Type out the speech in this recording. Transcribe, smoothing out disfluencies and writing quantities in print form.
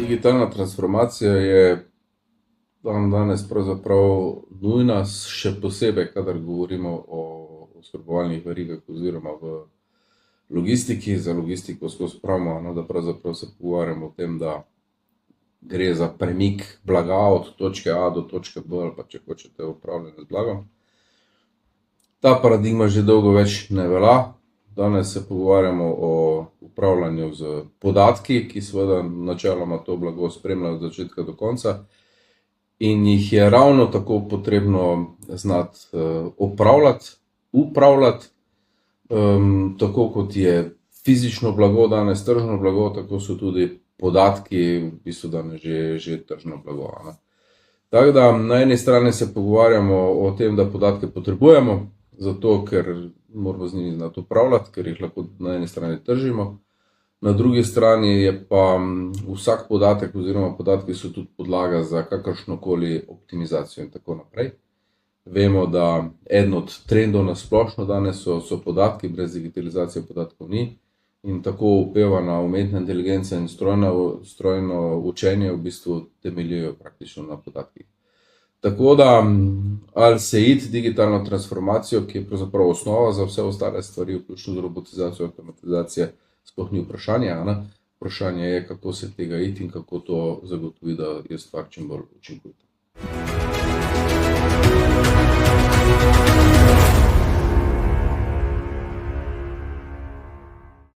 Digitalna transformacija je danes pravzaprav nujna, še posebej, kadar govorimo o oskrbovalnih verigah oziroma v logistiki. Za logistiko skozi pravimo, da pravzaprav se pogovarjamo o tem, da gre za premik blaga od točke A do točke B ali pa če hočete upravljanje z blagom. Ta paradigma že dolgo več ne velja. Danes se pogovarjamo o upravljanju z podatki, ki seveda načeloma to blago spremljajo od začetka do konca in jih je ravno tako potrebno znati upravljati, tako kot je fizično blago danes tržno blago, tako so tudi podatki v bistvu danes že tržno blago. Tako da na eni strani se pogovarjamo o tem, da podatke potrebujemo, zato ker moramo z njimi znati upravljati, ker jih lahko na eni strani tržimo. Na drugi strani je pa vsak podatek oziroma podatki so tudi podlaga za kakršnokoli optimizacijo in tako naprej. Vemo, da eden od trendov na splošno danes so podatki, brez digitalizacije podatkov ni. In tako upevana umetna inteligenca in strojno učenje v bistvu temeljijo praktično na podatkih. Tako da, ali se iti digitalno transformacijo, ki je pravzaprav osnova za vse ostale stvari, vključno z robotizacijo, avtomatizacije, sploh ni vprašanje. Vprašanje je, kako se tega iti in kako to zagotoviti, da je stvar čim bolj učinkovita.